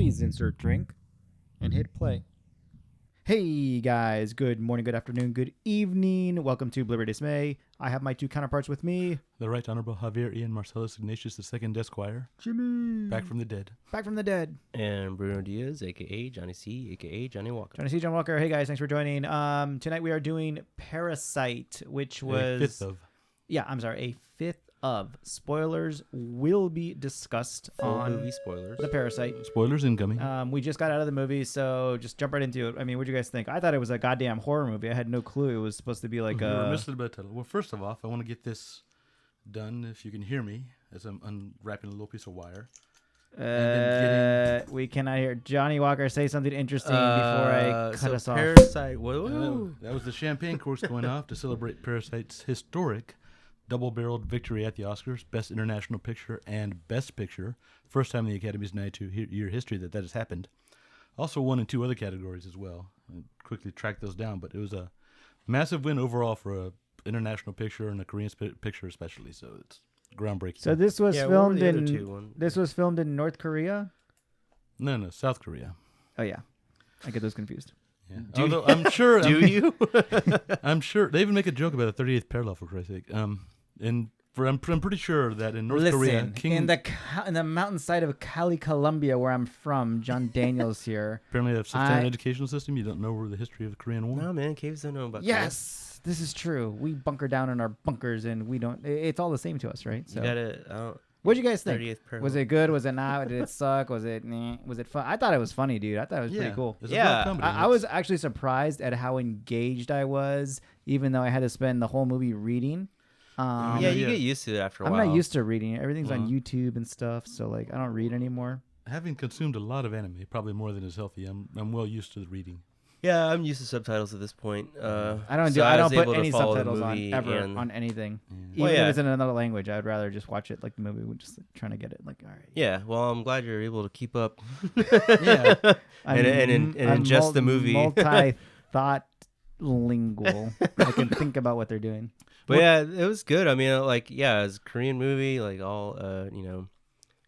Please insert drink and hit play. Hey guys, good morning, good afternoon, good evening. Welcome to BlueRayDismay. I have my two counterparts with me. The Right Honorable Javier Ian Marcellus Ignatius II Esquire. Jimmy. Back from the dead. Back from the dead. And Bruno Diaz, a.k.a. Johnny C., a.k.a. Johnny Walker. Johnny C. John Walker. Hey guys, thanks for joining. Tonight we are doing Parasite, which was... A fifth of. Yeah, I'm sorry, a fifth of. Spoilers will be discussed on movie spoilers. the Parasite. Spoilers incoming. We just got out of the movie, so just jump right into it. I mean, what do you guys think? I thought it was a goddamn horror movie. I had no clue it was supposed to be like We were a... misled by the title. Well, first of all, I want to get this done, if you can hear me, as I'm unwrapping a little piece of wire. We cannot hear Johnny Walker say something interesting before I cut us off. Parasite. Whoa. That was the champagne course going off to celebrate Parasite's historic double-barreled victory at the Oscars, Best International Picture and Best Picture. First time in the Academy's 92-year history that has happened. Also won in two other categories as well. I quickly tracked those down, but it was a massive win overall for a international picture and a Korean picture especially, so it's groundbreaking. So this was Yeah, filmed what were the other in two? this was filmed in North Korea. No, South Korea. Oh yeah, I get those confused. Yeah. Although I'm sure... Do you? I'm sure... They even make a joke about the 38th parallel, for Christ's sake. I'm pretty sure that in North Korea... in the mountainside of Cali, Colombia, where I'm from, John Daniels here. Apparently, they have such an educational system, you don't know the history of the Korean War. No, man. Caves don't know about Yes, this is true. We bunker down in our bunkers, and we don't... It's all the same to us, right? that. You gotta... What'd you guys think? 30th parallel. Was it good? Was it not? Did it suck? Was it Was it fun? I thought it was funny, dude. I thought it was pretty cool. It's a Yeah, black comedy. I was actually surprised at how engaged I was, even though I had to spend the whole movie reading. Yeah, you get used to it after a I'm while. not used to reading. Everything's on YouTube and stuff, so like I don't read anymore. Having consumed a lot of anime, probably more than is healthy, I'm well used to the reading. Yeah, I'm used to subtitles at this point. I don't was put able to any follow the subtitles on movie ever and- on anything, Yeah. even if it's in another language. I'd rather just watch it like the movie. We're just like, trying to get it. Like, all right. Yeah, well, I'm glad you're able to keep up. Yeah. and ingest the movie. Multi-thought lingual. I can think about what they're doing. But yeah, it was good. I mean, it's a Korean movie, like all,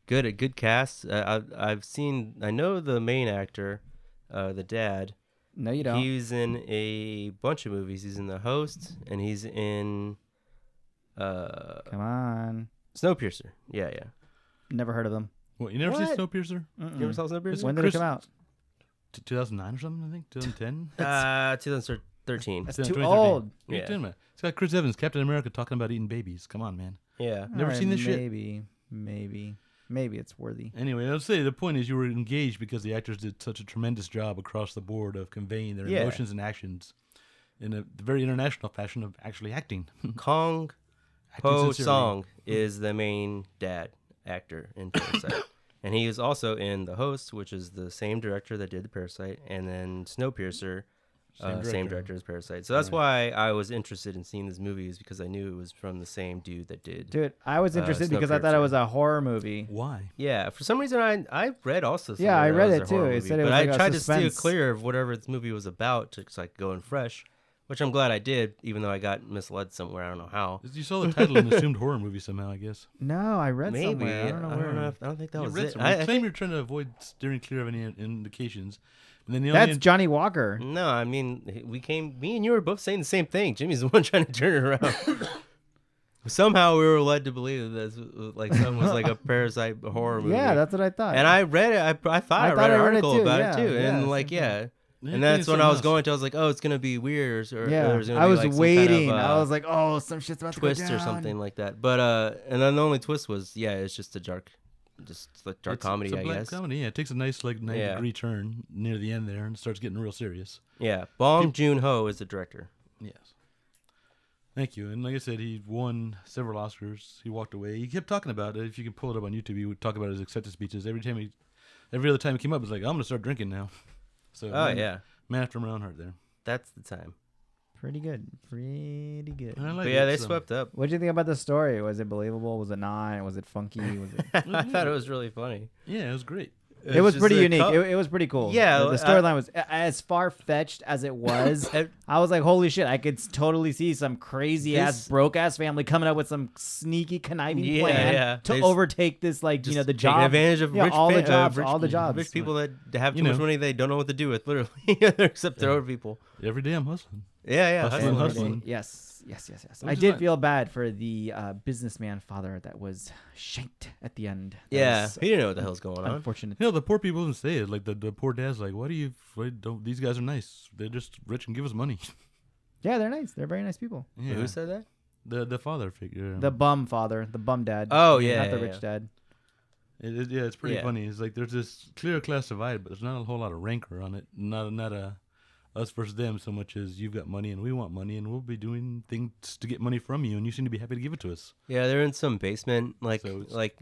good cast. I know the main actor, the dad. No, you don't. He's in a bunch of movies. He's in The Host, and he's in, Come on. Snowpiercer. Yeah. Never heard of them. What, you never seen What? Snowpiercer? You never saw Snowpiercer? When did it come out? 2009 or something, I think? 2010? 2013. That's 2013. too old. What are you Yeah. doing, man? It's got Chris Evans, Captain America, talking about eating babies. Come on, man. Yeah. Never seen this shit? Maybe it's worthy. Anyway, I'll say the point is you were engaged because the actors did such a tremendous job across the board of conveying their Yeah. emotions and actions in a very international fashion of actually acting. Kong Acting Ho sincerely. Song is the main dad actor in Parasite. And he is also in The Host, which is the same director that did The Parasite, and then Snowpiercer, same director as Parasite. So that's why I was interested in seeing this movie, is because I knew it was from the same dude that did. Dude, I was interested because I thought it was a horror movie. Why? Yeah, for some reason I read also. Yeah, I read was it a too. horror It movie, said it but was like I a tried to steer suspense. clear of whatever this movie was about to like go in fresh, which I'm glad I did, even though I got misled somewhere. I don't know how. You saw the title and assumed horror movie somehow, I guess. No, I read Maybe somewhere. I don't know where. I don't think that You was read it. somewhere. You I claim think- you're trying to avoid steering clear of any indications. And then the That's only Johnny Walker. No, I mean, me and you were both saying the same thing. Jimmy's the one trying to turn it around. Somehow we were led to believe that this was like something was like a Parasite horror movie. Yeah, that's what I thought. And I read it. I thought I read an article about it too. Yeah, And like, same thing. And that's when I was going to. I was like, oh, it's gonna be weird, or Yeah, there's gonna I be was like some waiting. Kind of, I was like, oh, some shit's about twist to go or down. something like that. But and then the only twist was, it's just a dark comedy, it's a I black guess. comedy. Yeah, it takes a nice like 90-degree turn near the end there and starts getting real serious. Yeah, Bong Joon-ho is the director. Yes. Thank you. And like I said, he won several Oscars. He walked away. He kept talking about it. If you can pull it up on YouTube, he would talk about his acceptance speeches. Every other time he came up, he was like, I'm going to start drinking now. So man after my own heart there. That's the time. Pretty good. And I like But yeah, it, they so. swept up. What do you think about the story? Was it believable? Was it not? Was it funky? Was it? I thought it was really funny. Yeah, it was great. It was just pretty a unique. co- It was pretty cool. Yeah, the storyline was as far fetched as it was. I was like, holy shit! I could totally see some crazy ass broke ass family coming up with some sneaky conniving plan to overtake this, like the taking job advantage of rich all the jobs, rich, all the jobs. Rich people that have too much money, they don't know what to do with, literally, except throw at people. Every day I'm hustling. Yeah, Hustling. Yes. I did feel bad for the businessman father that was shanked at the end. He didn't know what the hell's going on. Unfortunate. The poor people don't say it. Like the poor dad's like, why don't these guys are nice? They're just rich and give us money. Yeah, they're nice. They're very nice people. Yeah. Who said that? The father figure. The bum father, the bum dad. Oh yeah, not the rich dad. It's pretty funny. It's like there's this clear class divide, but there's not a whole lot of rancor on it. Not a us versus them so much as you've got money and we want money and we'll be doing things to get money from you and you seem to be happy to give it to us. Yeah, they're in some basement, like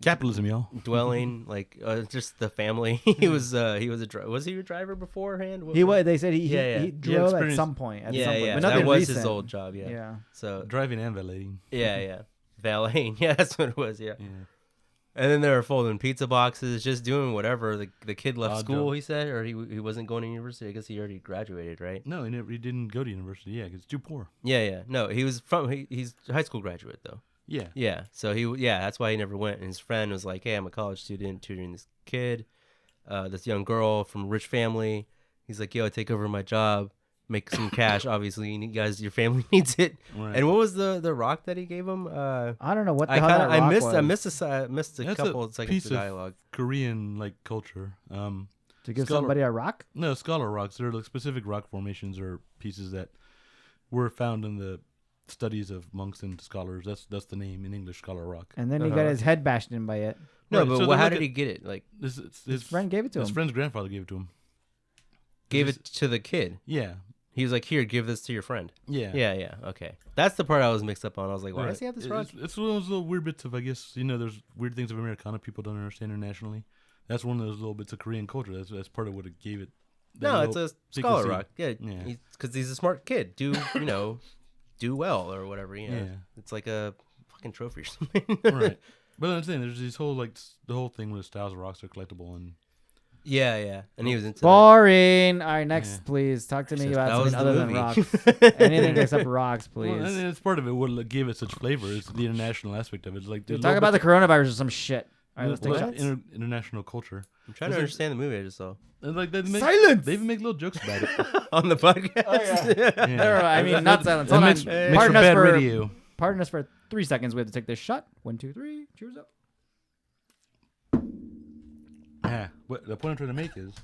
capitalism, y'all. Dwelling, just the family. He was was he a driver beforehand? He was. They said he drove at some point. But that was recent. his old job. Yeah. So driving and valeting. Yeah. Valeting. Yeah, that's what it was. Yeah. And then they were folding pizza boxes, just doing whatever. The kid left school, he said, or he wasn't going to university. I guess he already graduated, right? No, he didn't go to university. Yeah, because it's too poor. Yeah. No, he's a high school graduate though. Yeah. Yeah. So that's why he never went. And his friend was like, "Hey, I'm a college student tutoring this kid, this young girl from a rich family." He's like, "Yo, take over my job, make some cash. Obviously, you guys, your family needs it." Right. And what was the rock that he gave him? I don't know what the hell that rock was. I missed a couple of seconds of dialogue. Korean culture. To give somebody a rock? No, scholar rocks. They're like specific rock formations or pieces that were found in the studies of monks and scholars. That's the name in English, scholar rock. And then he got his head bashed in by it. No, right, but how did he get it? Like his friend gave it to him. His friend's grandfather gave it to him. Gave it to the kid? Yeah. He was like, "Here, give this to your friend." Yeah. Yeah. Okay. That's the part I was mixed up on. I was like, why does he have this rock? It's one of those little weird bits of, I guess, there's weird things of Americana people don't understand internationally. That's one of those little bits of Korean culture. That's part of what it gave it. No, it's a scholar rock. Yeah. Because he's a smart kid. Do well or whatever. Yeah. It's like a fucking trophy or something. Right. But I'm saying there's this whole, the whole thing with styles of rocks are collectible and. Yeah. And he was into boring. All right, next, please. Talk to me about something other than rocks. Anything except rocks, please. Well, and it's part of it. What gave it such flavor is the international aspect of it. It's like talk about the coronavirus or some shit. All right, let's take shots. International culture. I'm trying to understand the movie I just saw. Silence! They even make little jokes about it. On the podcast? Oh, yeah. I mean, not silence. Hold on. Pardon us for 3 seconds. We have to take this shot. 1, 2, 3. Cheers up. Yeah. What the point I'm trying to make is,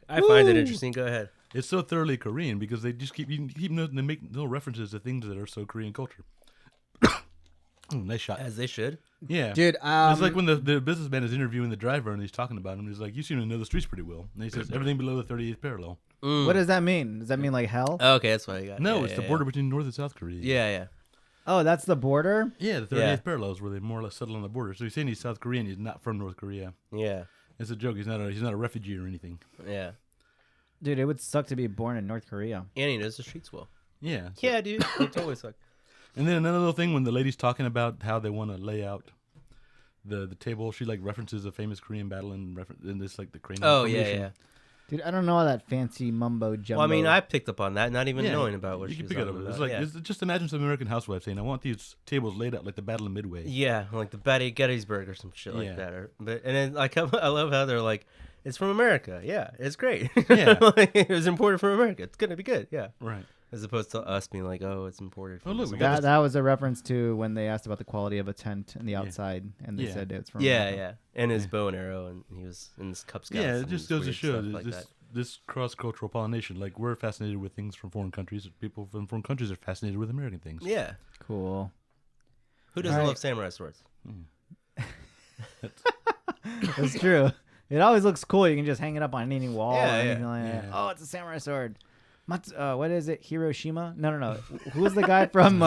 I find it interesting. Go ahead. It's so thoroughly Korean because they just keep noting, they make little references to things that are so Korean culture. Nice shot. As they should. Yeah, dude. It's like when the businessman is interviewing the driver and he's talking about him. He's like, "You seem to know the streets pretty well." And he says, "Everything below the 38th parallel." What does that mean? Does that mean like hell? Oh, okay, that's what I got. No, it's the border between North and South Korea. Yeah. Oh, that's the border? Yeah, the 38th parallel is where they more or less settle on the border. So he's saying he's South Korean. He's not from North Korea. Yeah. It's a joke. He's not a refugee or anything. Yeah. Dude, it would suck to be born in North Korea. And he knows the streets well. Yeah. Yeah, dude. It totally suck. And then another little thing when the lady's talking about how they want to lay out the table, she references a famous Korean battle in this the crane. Oh, yeah. Dude, I don't know all that fancy mumbo jumbo. Well, I mean, I picked up on that, not even knowing about what she was talking about. It's just imagine some American housewife saying, "I want these tables laid out like the Battle of Midway." Yeah, like the Battle of Gettysburg or some shit like that. And then I love how they're like, "It's from America." Yeah, it's great. Yeah, it was imported from America. It's gonna be good. Yeah, right. As opposed to us being like, "Oh, it's imported." From that was a reference to when they asked about the quality of a tent in the outside, and they said it's from America. and his bow and arrow, and he was in this Cub Scouts. Yeah, it just goes to show this cross-cultural pollination. Like, we're fascinated with things from foreign countries. People from foreign countries are fascinated with American things. Yeah. Cool. Who doesn't love samurai swords? That's true. It always looks cool. You can just hang it up on any wall or anything like that. Yeah. Oh, it's a samurai sword. What is it? Hiroshima? No. Who's the guy from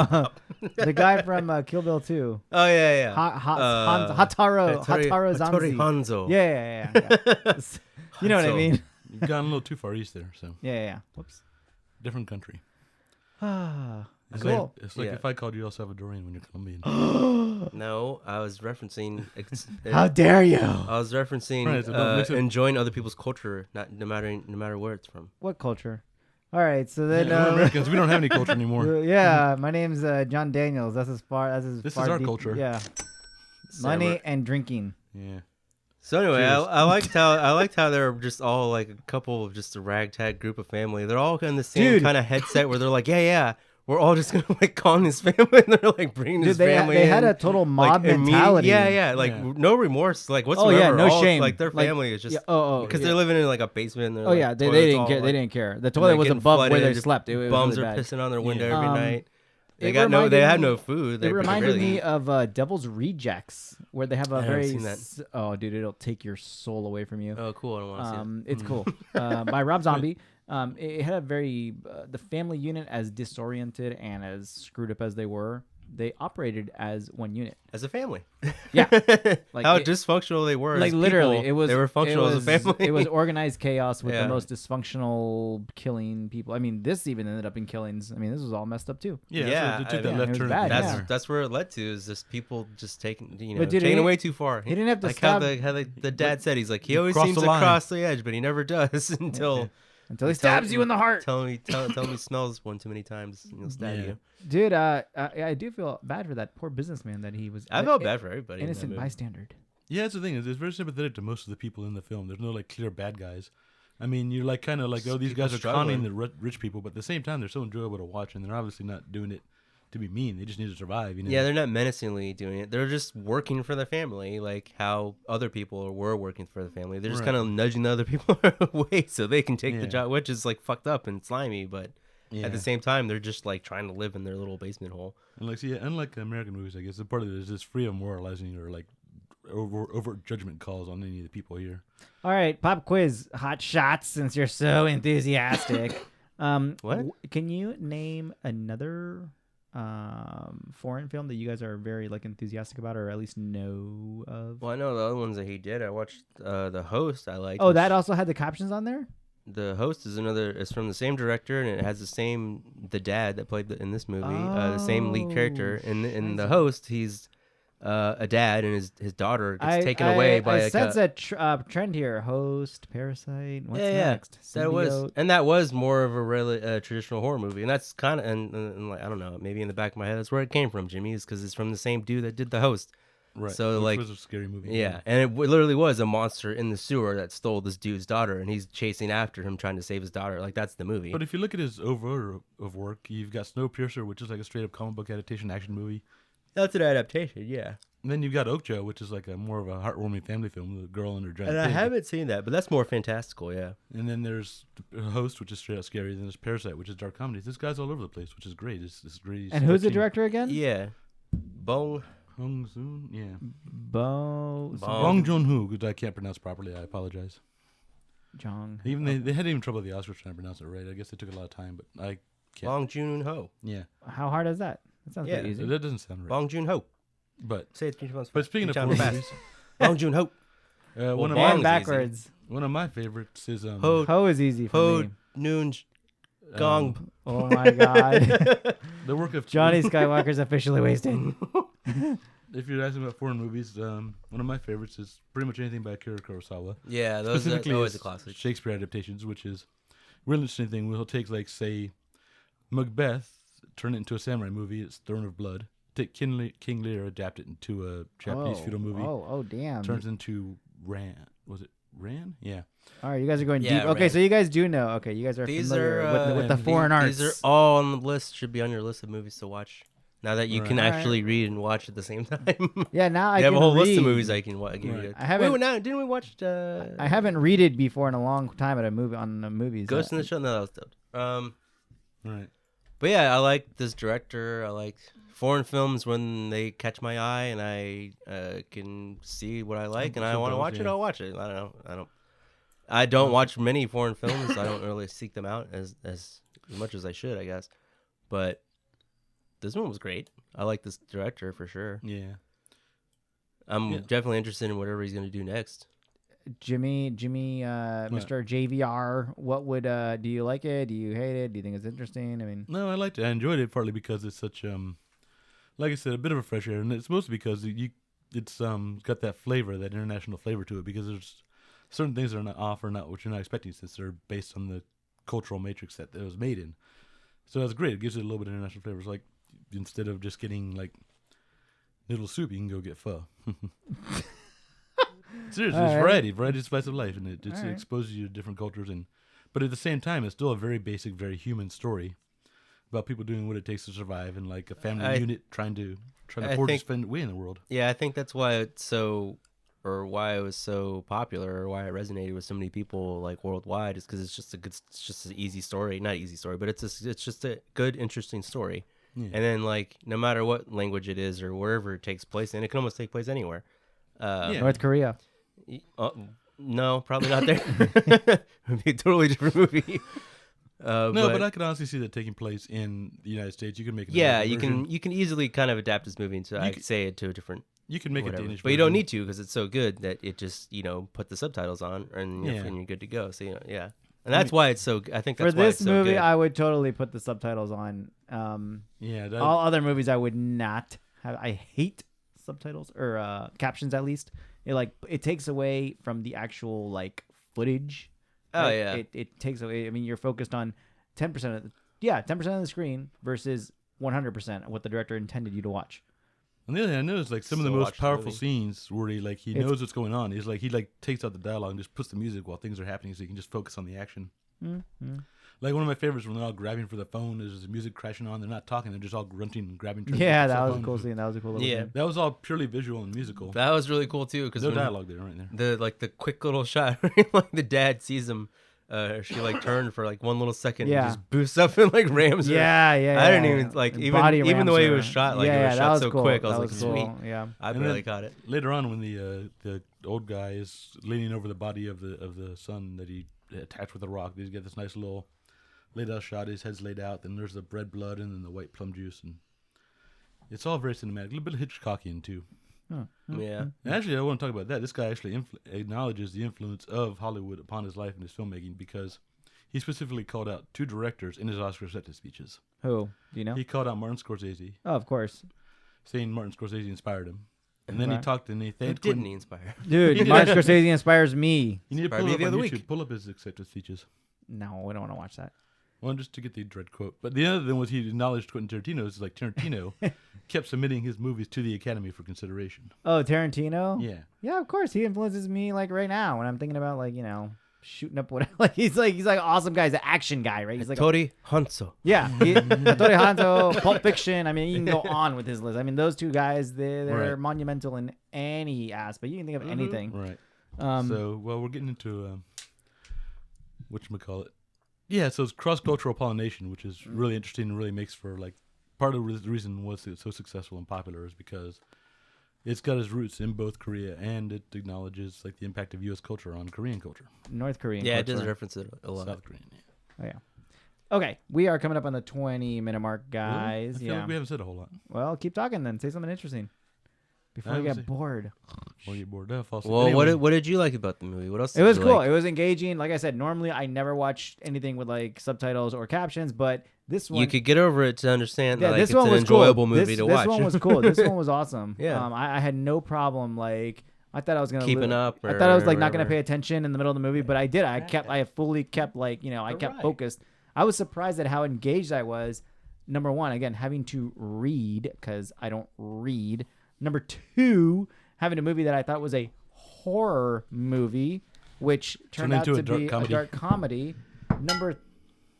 Kill Bill 2? Oh yeah. Hataro Zanzi. Hanzo. Yeah. You know what I mean? You've gone a little too far east there, so. Yeah. Whoops. Different country. All Cool. It's like if I called you El Salvadorian when you're Colombian. No, I was referencing. How dare you? I was referencing enjoying other people's culture, no matter where it's from. What culture? All right, so then we're Americans. We don't have any culture anymore. Yeah, my name's John Daniels. That's as far as this is our culture. Yeah, money and drinking. Yeah. So anyway, I liked how they're just all like a couple of just a ragtag group of family. They're all in the same kind of headset where they're like, yeah, we're all just gonna like call his family, and they're like bringing his family. They in. had a total mob mentality. No remorse, like whatsoever. Oh yeah, no shame. Like their family is just because they're living in like a basement. And they didn't care. They didn't care. The toilet was above where they slept. It bums was are really pissing on their window every night. They had no food. It reminded me of Devil's Rejects, where they have a very. Oh, dude, it'll take your soul away from you. Oh, cool. I don't want to see it. It's cool. By Rob Zombie. It had a very the family unit, as disoriented and as screwed up as they were, they operated as one unit, as a family. Yeah, like how dysfunctional they were. Like literally, they were functional as a family. It was organized chaos with the most dysfunctional, killing people. I mean, this even ended up in killings. I mean, this was all messed up too. Yeah, so they took that left turn. That's where it led to. Is just people just taking taking it way too far. He didn't have to like stop. How the dad said, he's like he always seems to cross the edge, but he never does until. Until he stabs you in the heart. Tell him he smells one too many times and he'll stab you. Dude, I do feel bad for that poor businessman that he was. I felt bad for everybody. Innocent bystander. Yeah, that's the thing. It's very sympathetic to most of the people in the film. There's no like clear bad guys. I mean, you're like kind of like, oh, these guys are conning the rich people, but at the same time, they're so enjoyable to watch, and they're obviously not doing it to be mean. They just need to survive. Yeah, they're not menacingly doing it. They're just working for their family, like how other people were working for the family. They're just kind of nudging the other people away so they can take the job, which is like fucked up and slimy. But at the same time, they're just like trying to live in their little basement hole. And like, unlike American movies, I guess the part of it is just free of moralizing or like over judgment calls on any of the people here. All right, pop quiz, hot shots. Since you're so enthusiastic, what can you name another foreign film that you guys are very like enthusiastic about, or at least know of? Well, I know the other ones that he did. I watched The Host. I like. Oh, that also had the captions on there. The Host is it's from the same director, and it has the dad that played in this movie, the same lead character. In The Host, he's a dad, and his daughter gets taken away by a. That's a trend here. Host, Parasite. What's next? That was more of a really traditional horror movie, and that's kind of and like I don't know, maybe in the back of my head that's where it came from, Jimmy, is because it's from the same dude that did The Host. Right. So which was a scary movie. Yeah, and it literally was a monster in the sewer that stole this dude's daughter, and he's chasing after him, trying to save his daughter. Like that's the movie. But if you look at his overall of work, you've got Snowpiercer, which is like a straight up comic book adaptation action movie. That's an adaptation, yeah. And then you've got Okja, which is like more of a heartwarming family film, the girl and her giant pig. I haven't seen that, but that's more fantastical, yeah. And then there's The Host, which is straight up scary. And then there's Parasite, which is dark comedy. This guy's all over the place, which is great. It's great. And who's the director again? Yeah, Bong Joon-ho, yeah. Bong Joon-ho, which I can't pronounce properly. I apologize. They had even trouble with the Oscars trying to pronounce it right. I guess they took a lot of time, but I can't. Bong Joon-ho. Yeah. How hard is that? That sounds pretty easy. That doesn't sound right. Bong Joon-ho. But say it 3 times. But speaking of horror movies, Bong Joon-ho. One of mine backwards. One of my favorites is Ho is easy for me. Noon Gong. Oh my god. The work of Johnny Skywalker's officially wasted. If you're asking about foreign movies, one of my favorites is pretty much anything by Akira Kurosawa. Yeah, those are always a classic. Shakespeare adaptations, which is a real interesting thing. We'll take like say Macbeth, turn it into a samurai movie. It's Throne of Blood. Take King Lear, adapt it into a Japanese feudal movie. Oh, damn. Turns into Ran. Was it Ran? Yeah. All right, you guys are going deep. Okay, so you guys do know. Okay, you guys are familiar with the foreign arts. These are all on the list. Should be on your list of movies to watch. Now that you can actually read and watch at the same time. Yeah, now I have a a whole read. list of movies I can watch. Right. I haven't. Didn't we watch? I haven't readed before in a long time on the movies. Ghost in the Shell. No, that was dope. Right. But yeah, I like this director. I like foreign films when they catch my eye and I can see what I like and I want to watch it. I'll watch it. I don't watch many foreign films. I don't really seek them out as much as I should, I guess. But this one was great. I like this director for sure. Yeah. I'm definitely interested in whatever he's going to do next. Jimmy, Mr. JVR, what would do you like it? Do you hate it? Do you think it's interesting? I mean, no, I liked it. I enjoyed it partly because it's such like I said, a bit of a fresh air, and it's mostly because it's got that flavor, that international flavor to it. Because there's certain things that are not off or not what you're not expecting, since they're based on the cultural matrix that it was made in. So that's great. It gives it a little bit of international flavors. Like instead of just getting like noodle soup, you can go get pho. Seriously, it's variety. Variety is the spice of life, and it exposes you to different cultures. But at the same time, it's still a very basic, very human story about people doing what it takes to survive, and like a family unit trying to forge its way in the world. Yeah, I think that's why why it was so popular, or why it resonated with so many people like worldwide, is because it's just an easy story. Not easy story, but it's just a good, interesting story. Yeah. And then like no matter what language it is or wherever it takes place, and it can almost take place anywhere. North Korea. No, probably not there. It would be a totally different movie. But I could honestly see that taking place in the United States. You can make it. Yeah, you can easily kind of adapt this movie into it to a different. You can make it Danish, but you don't need to, because it's so good that it just put the subtitles on and you're good to go. So and that's why it's so. I think that's for why this it's so movie, good. I would totally put the subtitles on. All other movies, I would not have. I hate subtitles or captions. At least it takes away from the actual like footage. Oh yeah, it takes away. I mean, you're focused on 10% of 10% of the screen versus 100% of what the director intended you to watch. On the other hand, I noticed like some of the most powerful scenes where he knows what's going on. He's like he takes out the dialogue and just puts the music while things are happening, so you can just focus on the action. Mm-hmm. Like one of my favorites when they're all grabbing for the phone, there's the music crashing on. They're not talking; they're just all grunting and grabbing. Yeah, that was a cool scene. That was a cool little scene. That was all purely visual and musical. That was really cool too, because no dialogue there, right there. The quick little shot, like the dad sees him. She turned for like one little second and just boosts up and like rams her. Yeah. I didn't even even the way it was shot, like it was shot so cool. Quick. I was like, cool. Sweet. Yeah, I barely caught it. Later on, when the old guy is leaning over the body of the son that he attached with a rock, he's got this nice little laid out shot. His head's laid out. Then there's the red blood and then the white plum juice, and it's all very cinematic. A little bit of Hitchcockian too. Yeah. And actually, I want to talk about that. This guy actually acknowledges the influence of Hollywood upon his life and his filmmaking, because he specifically called out 2 directors in his Oscar acceptance speeches. Who? Do you know? He called out Martin Scorsese. Oh, of course. Saying Martin Scorsese inspired him. And then he talked and he thanked Who didn't he inspire? Dude, Martin Scorsese inspires me. You need to pull it up on YouTube. Pull up his acceptance speeches. No, we don't want to watch that. Well, just to get the dread quote. But the other thing was he acknowledged Quentin Tarantino. It's like Tarantino kept submitting his movies to the Academy for consideration. Oh, Tarantino? Yeah. Yeah, of course. He influences me like right now when I'm thinking about like, shooting up whatever. Like he's like awesome guy. He's an action guy, right? He's like Hattori Hanzo. Yeah. Hattori Hanzo, Pulp Fiction. I mean, you can go on with his list. I mean, those 2 guys, they're monumental in any aspect. You can think of anything. Right. We're getting into whatchamacallit. Yeah, so it's cross-cultural pollination, which is really interesting and really makes for, like, part of the reason was it's so successful and popular is because it's got its roots in both Korea, and it acknowledges, like, the impact of U.S. culture on Korean culture. North Korean culture. Yeah, it does reference it a lot. South Korean, yeah. Oh, yeah. Okay, we are coming up on the 20-minute mark, guys. Really? I feel like we haven't said a whole lot. Well, keep talking then. Say something interesting. Before we get bored. Before you get bored. Well, anyway. What did you like about the movie? What else? It was cool. Like? It was engaging. Like I said, normally I never watch anything with like subtitles or captions, but this one you could get over it to understand. Yeah, like, this it's one an was enjoyable cool. movie to watch. This one was cool. This one was awesome. Yeah, I had no problem. Like I thought I was gonna keeping up. I thought I was like not gonna pay attention in the middle of the movie, but I did. I fully kept like I kept focused. I was surprised at how engaged I was. Number one, again, having to read because I don't read. Number 2. Having a movie that I thought was a horror movie, which turned out to be a dark comedy. Number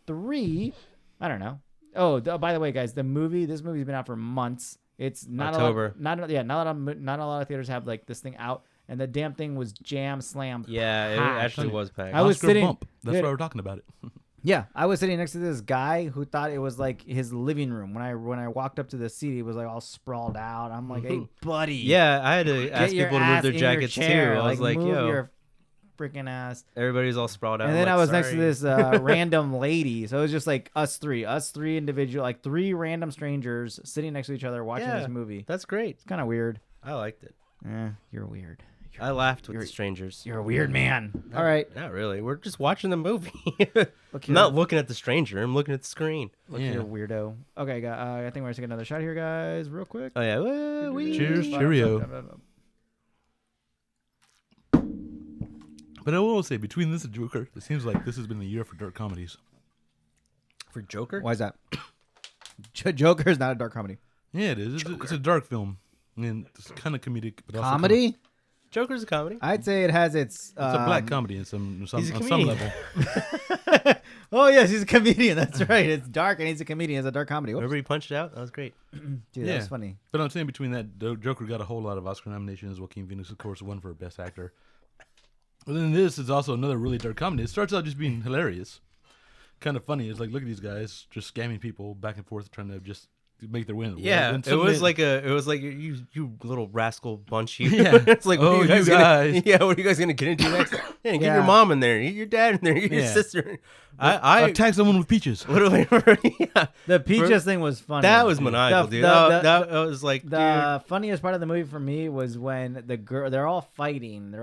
3, I don't know. Oh, by the way, guys, this movie's been out for months. It's not October. Not a lot of theaters have like this thing out, and the damn thing was jam slammed. Yeah, it actually was packed. I was sitting. Bump. That's why we're talking about it. Yeah, I was sitting next to this guy who thought it was like his living room. When I walked up to the seat, he was like all sprawled out. I'm like, hey, buddy. Yeah, I had to ask people to move their jackets too. I was like, move yo, your freaking ass. Everybody's all sprawled out. And then like, I was sorry. next to this random lady. So it was just like us three individual, like 3 random strangers sitting next to each other watching this movie. That's great. It's kind of weird. I liked it. You're weird. I laughed with the strangers. You're a weird man. All right. Not really. We're just watching the movie. Look, I'm not looking at the stranger. I'm looking at the screen. Look, you're a weirdo. Okay, I think we're going to take another shot here, guys, real quick. Oh, yeah. Cheers, cheerio. But I will say, between this and Joker, it seems like this has been the year for dark comedies. For Joker? Why is that? Joker is not a dark comedy. Yeah, it is. It's a dark film. I mean, it's kind of comedic. But also Comedy? Joker's a comedy. I'd say it has its... It's a black comedy on some level. Oh, yes, he's a comedian. That's right. It's dark, and he's a comedian. It's a dark comedy. Remember he punched out? That was great. Dude, that was funny. But I'm saying between that, Joker got a whole lot of Oscar nominations. Joaquin Phoenix, of course, won for Best Actor. But then this is also another really dark comedy. It starts out just being hilarious. Kind of funny. It's like, look at these guys just scamming people back and forth, trying to just make their win. Yeah, it was like you little rascal bunch. You. Yeah. It's like, oh, you guys. Yeah, what are you guys gonna get into next? Yeah, get your mom in there, get your dad in there, get your sister. I attack someone with peaches. Literally, yeah. The peaches thing was funny. That was maniacal, dude. That was like the funniest part of the movie for me was when the girl, they're all fighting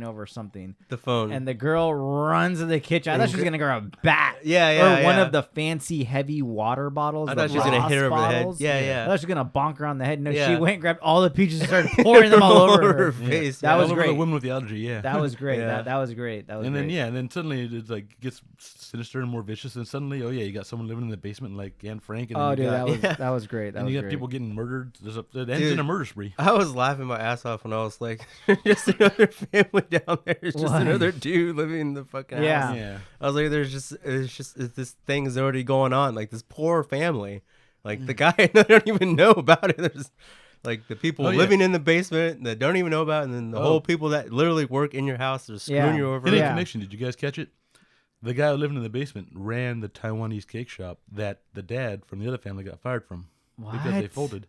over something. The phone. And the girl runs to the kitchen. I thought she was gonna grab a bat. Yeah, or one of the fancy heavy water bottles. I thought she was gonna hit her over the head. Yeah. I thought she was gonna bonk her on the head. No, she went and grabbed all the peaches and started pouring them all over her face. That was great. The woman with the allergy. Yeah, that was great. That was great. And then suddenly it like gets sinister and more vicious. And suddenly, you got someone living in the basement like Anne Frank. And that was great. And you got people getting murdered. It ends in a murder spree. I was laughing my ass off when I was like, just another family down there. It's just another dude living in the fucking house. Yeah. I was like, this thing is already going on. Like this poor family. Like the guy, I don't even know about it. There's like the people living in the basement that don't even know about it. And then the whole people that literally work in your house are screwing you over. Hidden connection. Did you guys catch it? The guy who lived in the basement ran the Taiwanese cake shop that the dad from the other family got fired from. What? Because they folded.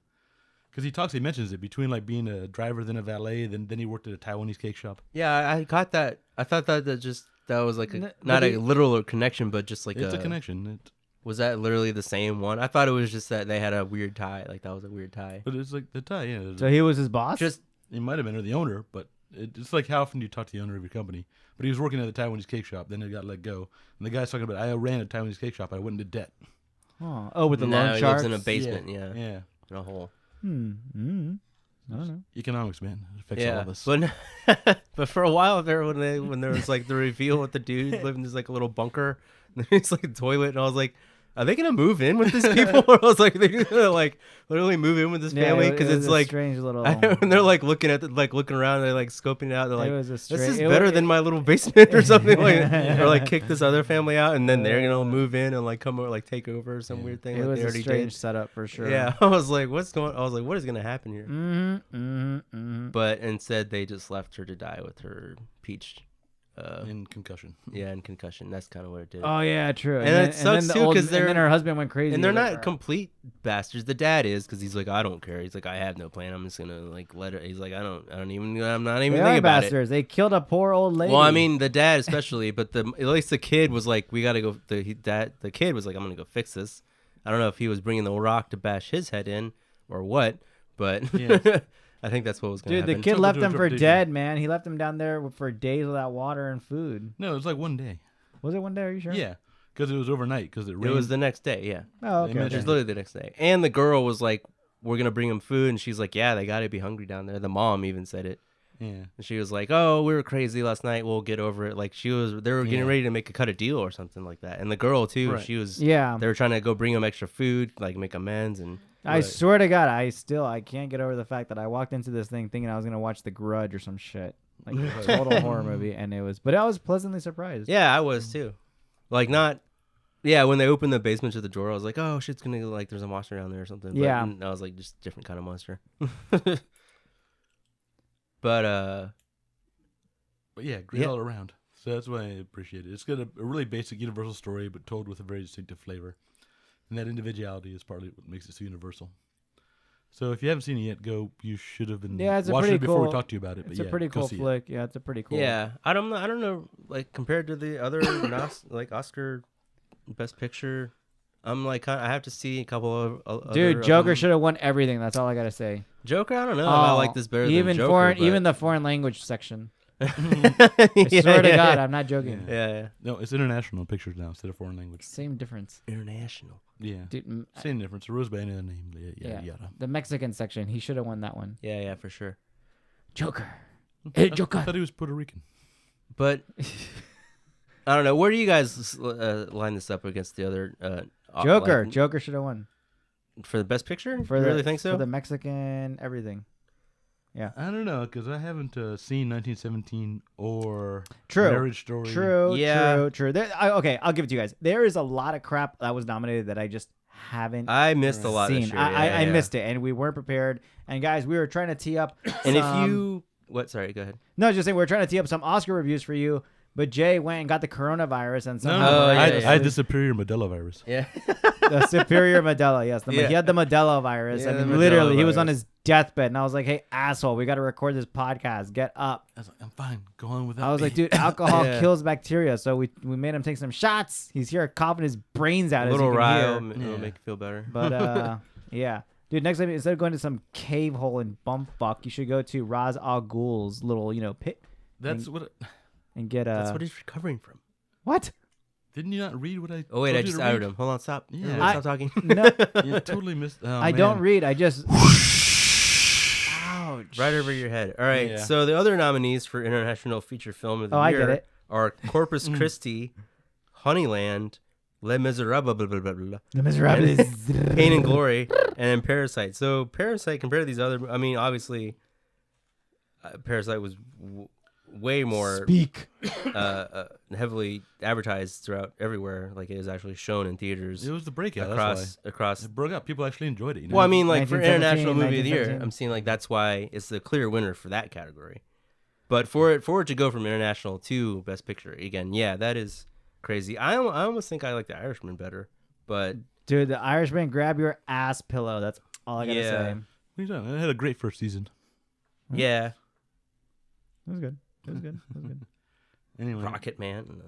Because he mentions it between like being a driver, then a valet, then he worked at a Taiwanese cake shop. Yeah, I got that. I thought that was like not a literal connection, but just like it's a connection. Was that literally the same one? I thought it was just that they had a weird tie. Like that was a weird tie. But it's like the tie, yeah. So he was his boss? He might have been, or the owner, but it's like how often do you talk to the owner of your company? But he was working at the Taiwanese cake shop, then he got let go. And the guy's talking about, I ran a Taiwanese cake shop, I went into debt. Oh, with the loan sharks? He lives in a basement, yeah. In a hole. I don't know. Economics, man. It affects all of us. But for a while there, when there was like the reveal with the dude living in this like a little bunker, and it's like a toilet, and I was like, are they gonna move in with these people? Or I was like, they're gonna like literally move in with this family because it's like strange little. When they're like looking around, they're like scoping it out. They're like, this is better than my little basement or something like, or like kick this other family out, and then they're gonna move in and like come over, like take over or some weird thing. It was they already a strange did. setup for sure. Yeah, I was like, what is gonna happen here? But instead, they just left her to die with her peach. In concussion. Yeah, in concussion. That's kind of what it did. Oh yeah, true. And it sucks too because then her husband went crazy. And they're not complete bastards. The dad is because he's like, I don't care. He's like, I have no plan. I'm just gonna like let her. He's like, I'm not even thinking about it. They killed a poor old lady. Well, I mean, the dad especially, but at least the kid was like, we gotta go. The kid was like, I'm gonna go fix this. I don't know if he was bringing the rock to bash his head in or what, but. Yeah. I think that's what was going to happen. Dude, the kid left him for dead, man. He left him down there for days without water and food. No, it was like one day. Was it one day? Are you sure? Yeah, because it was overnight. Because it rained. It was the next day, yeah. Oh, okay. It was literally the next day. And the girl was like, we're going to bring him food. And she's like, yeah, they got to be hungry down there. The mom even said it. Yeah. And she was like, oh, we were crazy last night. We'll get over it. Like they were getting ready to cut a deal or something like that. And the girl, too, she was, they were trying to go bring him extra food, like make amends. And I swear to God, I can't get over the fact that I walked into this thing thinking I was going to watch The Grudge or some shit. Like a total horror movie. And but I was pleasantly surprised. Yeah, I was too. Like when they opened the basement to the drawer, I was like, oh, shit's going to like, there's a monster down there or something. Yeah. But I was like, just different kind of monster. But yeah, great all around. So that's why I appreciate it. It's got a really basic universal story, but told with a very distinctive flavor. And that individuality is partly what makes it so universal. So if you haven't seen it yet, you should have been watching it before we talked to you about it. It's a pretty cool flick. Yeah, it's a pretty cool. Yeah, I don't know, like compared to the other like Oscar Best Picture, I'm like I have to see a couple of Dude, Joker should have won everything. That's all I gotta say. Joker, I don't know. I like this better even than Joker. Even the foreign language section. I swear to God, I'm not joking. Yeah. No, it's international pictures now instead of foreign language. Same difference. International. Yeah. Dude, same difference. Rose by any other name. Yada. The Mexican section. He should have won that one. Yeah, for sure. Joker. Hey, Joker. I thought he was Puerto Rican. But I don't know. Where do you guys line this up against the other? Joker. Joker should have won. For the best picture? You really think so? For the Mexican everything. Yeah. I don't know, because I haven't seen 1917 or True. Marriage Story. True. Okay, I'll give it to you guys. There is a lot of crap that was nominated that I just haven't I missed a lot seen. this year. I missed it, and we weren't prepared. And guys, we were trying to tee up And if you... What? Sorry, go ahead. No, just saying we were trying to tee up some Oscar reviews for you, but Jay went and got the coronavirus and somehow I had the superior Modelo virus. Yeah. the superior Modelo, yes. He had the Modelo virus. Yeah, I mean, the literally, Modelo he was virus. on his deathbed, and I was like, "Hey, asshole, we got to record this podcast. Get up." I was like, I'm fine. Go on without I was me. like, dude, alcohol kills bacteria, so we made him take some shots. He's here coughing his brains out. A little as you rye can will hear. make you feel better. But yeah, dude. Next time, instead of going to some cave hole in bumfuck, you should go to Ra's al Ghul's little, pit. That's what... And get That's what he's recovering from. What? Didn't you not read what I Oh, wait, told I you just to outed read? him. Hold on, stop. Yeah. Stop talking. No, You totally missed... Oh, I don't read. I just. Ouch. Right over your head. All right, Yeah. so the other nominees for International Feature Film of the I Year get it. are Corpus Christi, Honeyland, Les Miserables, The Miserables. Pain and Glory, and then Parasite. So Parasite, compared to these other, I mean, obviously, Parasite was way more Speak. heavily advertised throughout everywhere. Like it was actually shown in theaters It was the breakout. across. It broke out. People actually enjoyed it. You know? Well, I mean, like for 1917, International Movie of the Year, 1917. I'm seeing like that's why it's the clear winner for that category. But for it to go from International to Best Picture again, yeah, that is crazy. I almost think I like The Irishman better, but Dude, The Irishman, grab your ass pillow. That's all I gotta Yeah. say. What are you talking? It had a great first season. yeah, It was good. It was good. It was good. Anyway, Rocket Man.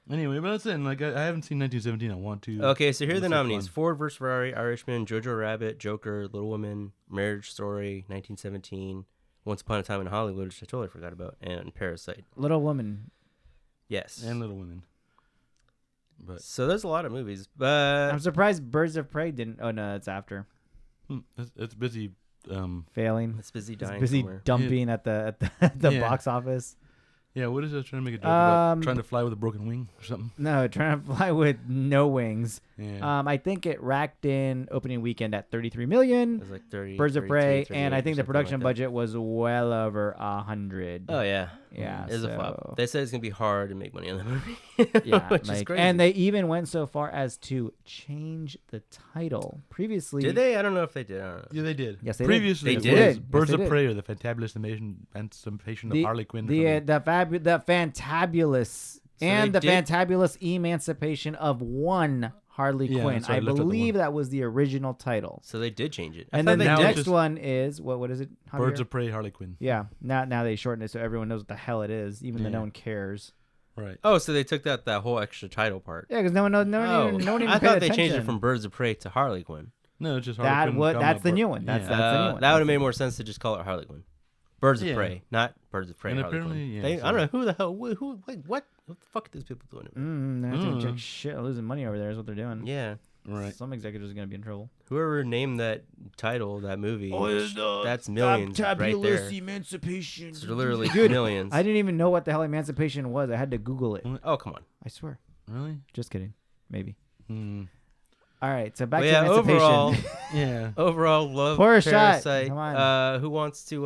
but that's it. Like I haven't seen 1917. I want to. Okay, so here are the Looks like nominees: fun. Ford vs. Ferrari, Irishman, Jojo Rabbit, Joker, Little Women, Marriage Story, 1917, Once Upon a Time in Hollywood, which I totally forgot about, and Parasite. Little Woman. Yes. And Little Women. But So there's a lot of movies, but I'm surprised Birds of Prey didn't. Oh no, it's after it's busy. failing. it's busy It's dying busy somewhere. dumping at the Yeah. box office. Yeah, what is it? Trying to make a joke about Um, trying to fly with a broken wing or something. No, trying to fly with no wings. Yeah. I think it racked in opening weekend at 33 million. It was like 30. Birds of 32, Prey, 38 and I or think the something production like that. budget was well over 100. Oh yeah, Yeah, it's a flop. They said it's gonna be hard to make money on the movie. Yeah, which is like, crazy. and they even went so far as to change the title. Previously, Did they? I don't know if they did. I don't know. Yeah, they did. Yes, they did. Previously, They it did. was Birds Yes, of they Prey or the Fantabulous Emancipation of Harley Quinn. or the something. fantabulous So and they the did- fantabulous emancipation of one Harley Yeah, Quinn. so I I looked at the believe one. that was the original title. So they did change it. And thought then the now it's next just one is what is it? Birds Javier? of Prey, Harley Quinn. Yeah. Now they shortened it so everyone knows what the hell it is, even though Yeah. no one cares. Right. Oh, so they took that whole extra title part. Yeah, because no one knows. No one even I paid thought they changed it attention. from Birds of Prey to Harley Quinn. No, it's just Harley Quinn. That's the new one. That's the new one. That would have made more sense to just call it Harley Quinn. Birds of Yeah. Prey, not Birds of Prey. And Harley apparently, Quinn. yeah, They, so- I don't know who the hell. Who? Like what? What the fuck are these people doing? They're doing jack shit, losing money over there is what they're doing. Yeah. Right. Some executives are gonna be in trouble. Whoever named that title, that movie, Oh, that's millions right there. Emancipation. It's literally Dude, millions. I didn't even know what the hell emancipation was. I had to Google it. Oh, come on. I swear. Really? Just kidding. Maybe. Hmm. All right. So back Well, to yeah, emancipation. Yeah. Overall, love Pour a shot. Parasite. Come on. Who wants to?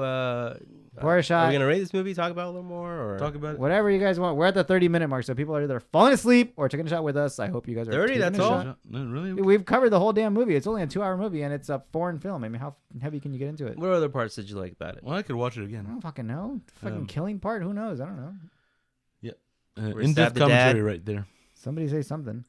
Pour a shot. Are we gonna rate this movie? Talk about it a little more, or Talk about it. Whatever you guys want. We're at the 30-minute mark, so people are either falling asleep or taking a shot with us. I hope you guys are 30, taking that's a all? shot. No, really? We've covered the whole damn movie. It's only a 2-hour movie, and it's a foreign film. I mean, how heavy can you get into it? what other parts did you like about it? Well, I could watch it I again. don't fucking know. Fucking Um, killing part? Who knows? I don't know. Where In-depth Stab the commentary Dad- right there. Somebody say something.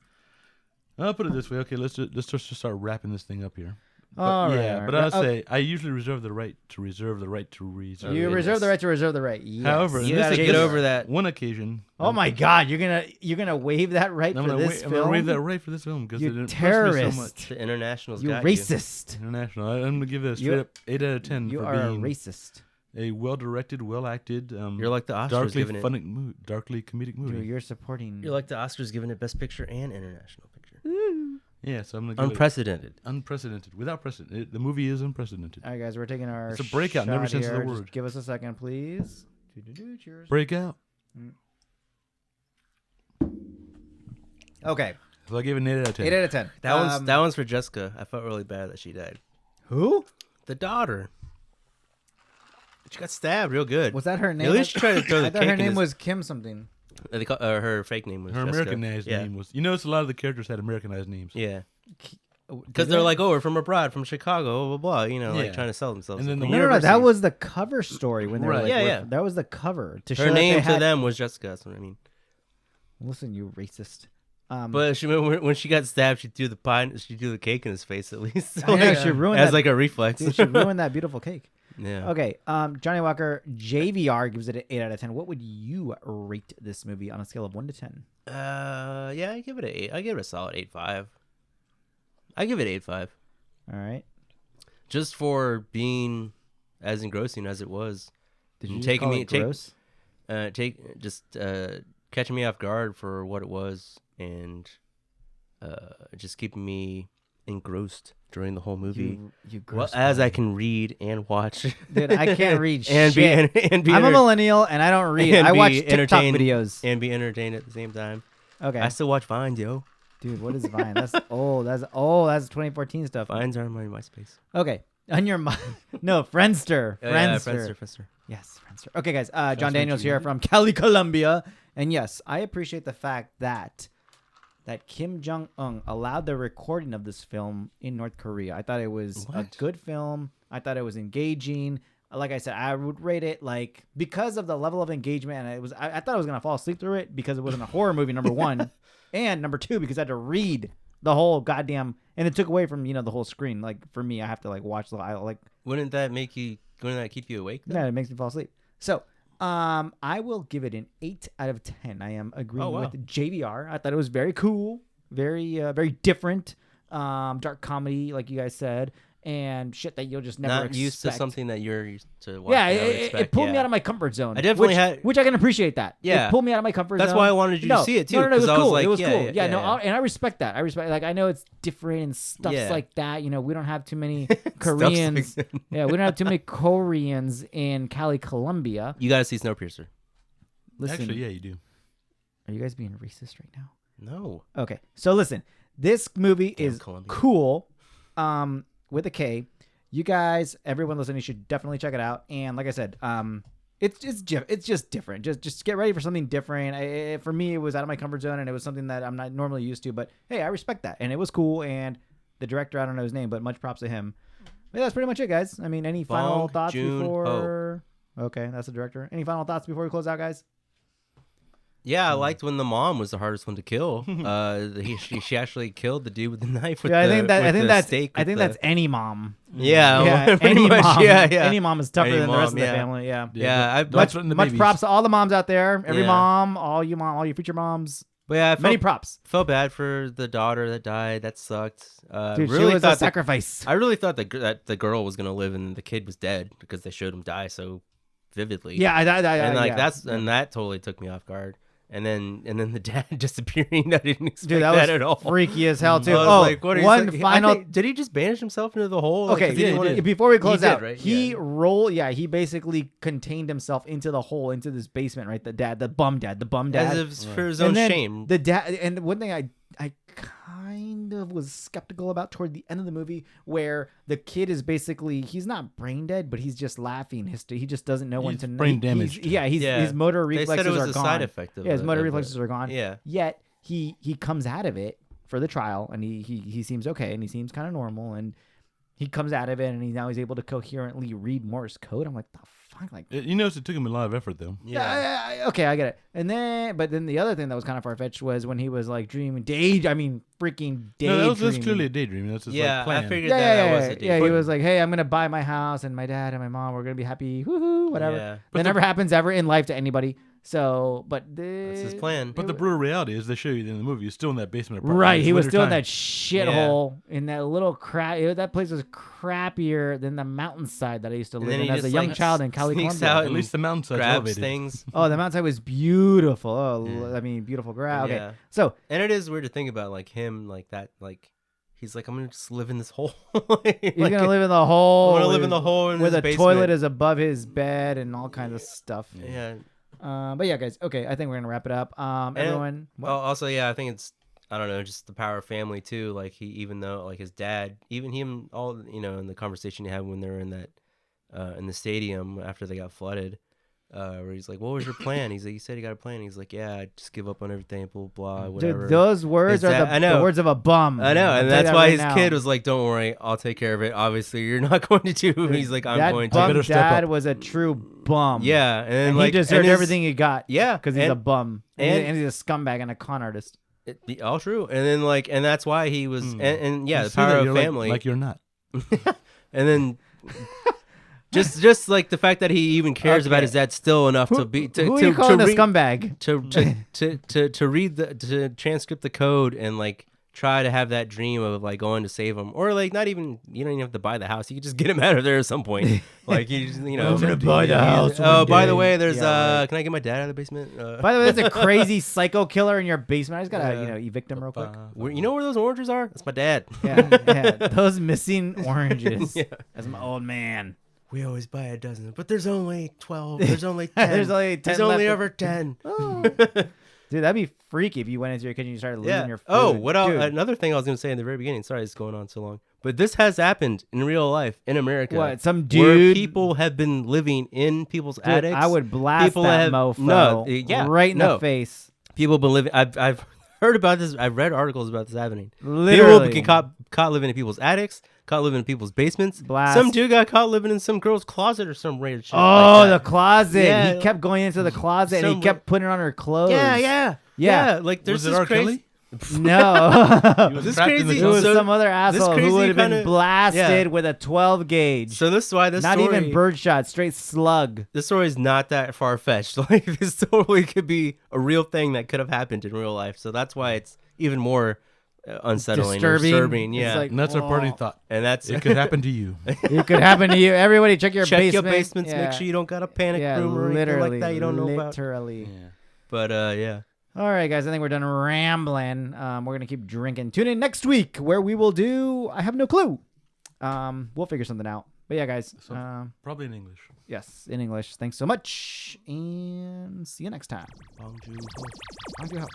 I'll put it this way. Okay, let's just start wrapping this thing up here. But I'll say I usually reserve the right to reserve the right to reserve. You reserve the right to reserve the right. Yes. However, you gotta get over that one occasion. Oh my God, you're gonna waive that right for this film? I'm gonna waive that right for this film because it impressed me so much. The internationals you got racist. International. I'm gonna give it a straight up 8 out of 10 you for are being a racist. A well-directed, well-acted, you're like the Oscars darkly comedic movie. Dude, you're supporting. You're like the Oscars giving it Best Picture and International Picture. Yeah, so I'm gonna give unprecedented, without precedent. The movie is unprecedented. All right, guys, we're taking our. It's a breakout. Never sense of the word. Just give us a second, please. Cheers. Breakout. Okay. So I gave it an 8 out of 10. 8 out of 10. That one's for Jessica. I felt really bad that she died. Who? The daughter. She got stabbed real good. Was that her name? At least she tried to throw the I thought cake her in name his... was Kim something. They call, her fake name was her Jessica. Americanized name was. You notice a lot of the characters had Americanized names. Yeah. Because they're like, we're from abroad, from Chicago, blah, blah, blah. You know, like trying to sell themselves. And then no, that was the cover story when they were like, yeah. That was the cover to show her name to them was Jessica. That's what I mean. Listen, you racist. But when she got stabbed, she threw the pie. She threw the cake in his face at least. So she ruined as that, like a reflex. Dude, she ruined that beautiful cake. Yeah. Okay. Johnny Walker JVR gives it an 8 out of 10. What would you rate this movie on a scale of 1 to 10? Yeah, I give it an 8. I give it a solid 8.5. I give it 8.5. All right. Just for being as engrossing as it was. Did you just call it gross? Catching me off guard for what it was, and just keeping me engrossed during the whole movie. As I can read and watch. Dude, I can't read and shit. I'm a millennial and I don't read. I watch TikTok videos and be entertained at the same time. Okay. I still watch Vines, yo. Dude, what is Vine? That's old. That's 2014 stuff. Vines are on my MySpace. Okay. On your no, Friendster. Friendster. Yes, Friendster. Okay, guys. John Daniels here from Cali, Colombia. And yes, I appreciate the fact that Kim Jong-un allowed the recording of this film in North Korea. I thought it was a good film. I thought it was engaging. Like I said, I would rate it like because of the level of engagement, and I thought I was gonna fall asleep through it because it wasn't a horror movie. Number one, and number two, because I had to read the whole goddamn, and it took away from the whole screen. Like for me, I have to like watch the like. Wouldn't that keep you awake? Yeah, it makes me fall asleep. So. I will give it an 8 out of 10. I am agreeing with JVR. I thought it was very cool, very very different, dark comedy, like you guys said, and shit that you'll just never expect. Used to something that you're used to watching. Yeah, it pulled me out of my comfort zone. I definitely which I can appreciate that. Yeah, it pulled me out of my comfort zone. That's why I wanted you to see it too. No, it was cool. Like, it was cool. Yeah, and I respect that. Like I know it's different and stuff like that. We don't have too many Koreans. Yeah, we don't have too many Koreans in Cali, Colombia. You got to see Snowpiercer. Listen, actually, yeah, you do. Are you guys being racist right now? No. Okay, so listen, this movie is cool. With a K. You guys, everyone listening, should definitely check it out. And like I said, it's just different. Just get ready for something different. For me, it was out of my comfort zone, and it was something that I'm not normally used to. But hey, I respect that, and it was cool. And the director, I don't know his name, but much props to him. But that's pretty much it, guys. I mean, any final thoughts before? Okay, that's the director. Any final thoughts before we close out, guys? Yeah, I liked when the mom was the hardest one to kill. She actually killed the dude with the knife. I think that's any mom. Yeah, any much, mom. Yeah. Any mom is tougher than the rest of the family. Yeah. Much props to all the moms out there. Every mom, all you future moms. But yeah, many props. Felt bad for the daughter that died. That sucked. Dude, really she was a sacrifice. I really thought that the girl was gonna live and the kid was dead because they showed him die so vividly. Yeah, that totally took me off guard. And then the dad disappearing. I didn't expect that at all. Freaky as hell too. Did he just banish himself into the hole? Okay, before we close out, he basically contained himself into the hole, into this basement, right? The bum dad. As if for his own shame. The dad, and one thing I kind of was skeptical about toward the end of the movie, where the kid is basically, he's not brain dead, but he's just laughing. He just doesn't know when to. Brain damaged. His motor reflexes are gone. A side effect of his motor reflexes are gone. Yeah. Yet he comes out of it for the trial, and he seems okay, and he seems kind of normal, and he comes out of it and he's able to coherently read Morse code. I'm like, the fuck? Like, you notice it took him a lot of effort, though. Yeah. Okay, I get it. But then the other thing that was kind of far-fetched was when he was like dreaming, freaking daydreaming. No, that's clearly a daydream. That's his like, plan. I figured that was a daydream. Yeah, he was like, hey, I'm going to buy my house and my dad and my mom, we're going to be happy, woohoo, whatever. Yeah. That never happens ever in life to anybody. So, but that's his plan. But the brutal reality is they show you in the movie, he's still in that basement apartment. Right, he was still in that shithole, in that little that place was crappier than the mountainside that I used to live in as a young child in California. At least the mountainside elevated. Things. Oh, the mountainside was beautiful. Oh, I mean, beautiful ground. Okay, so and it is weird to think about like him, like that, like. He's like, I'm gonna just live in this hole. He's gonna live in the hole. I'm gonna live in the hole where the toilet is above his bed and all kinds of stuff. Yeah. But yeah, guys. Okay, I think we're gonna wrap it up. Everyone. Also, yeah, I think it's I don't know, just the power of family too. Like even though like his dad, even him, all in the conversation he had when they were in that in the stadium after they got flooded. Where he's like, "What was your plan?" He's like, "You said you got a plan." He's like, "Yeah, I just give up on everything, blah blah, whatever." Dude, those words are the words of a bum. I know, and that's why his kid was like, "Don't worry, I'll take care of it." Obviously, you're not going to do. He's like, "I'm going to." That bum dad was a true bum. Yeah, and he deserved everything he got. Yeah, because he's a bum and he's a scumbag and a con artist. All true, and then and that's why he was, and the power of family. Like you're not, and then. Just like the fact that he even cares about his dad still enough to be who are you calling a scumbag to read to transcript the code and like try to have that dream of like going to save him, or like not even you don't even have to buy the house, you can just get him out of there at some point. Like I'm gonna buy the house. Oh, by the way, there's can I get my dad out of the basement? By the way, there's a crazy psycho killer in your basement. I just gotta evict him real quick. You know where those oranges are? That's my dad. Yeah, those missing oranges. That's my old man. We always buy a dozen, but there's only 12. There's only 10. There's only 10 There's only left. ever 10. Oh. Dude, that'd be freaky if you went into your kitchen and you started losing your food. Oh, what else? Another thing I was going to say in the very beginning. Sorry, it's going on so long. But this has happened in real life in America. What? Some dude? Where people have been living in people's attics. I would blast that mofo right in the face. People have been living... I've heard about this. I've read articles about this happening. Literally. People get caught living in people's attics, caught living in people's basements. Blast. Some dude got caught living in some girl's closet or some weird shit. Oh, like that. the closet. Yeah. He kept going into the closet and he kept putting it on her clothes. Yeah. Like there's was this it R. crazy... Kelly? No. This crazy. It was some other asshole who would have been kinda, blasted with a 12 gauge. So this is why this not story, even birdshot, straight slug. This story is not that far fetched. Like this totally could be a real thing that could have happened in real life. So that's why it's even more unsettling, disturbing. Yeah, like, and that's our parting thought. And that's it could happen to you. It could happen to you. Everybody, check your basement. Your basements. Make sure you don't got a panic room or anything like that. You don't know about. Literally. Yeah. But yeah. All right, guys. I think we're done rambling. We're gonna keep drinking. Tune in next week where we will do. I have no clue. We'll figure something out. But yeah, guys. Probably in English. Yes, in English. Thanks so much, and see you next time. Bonjour. Bonjour.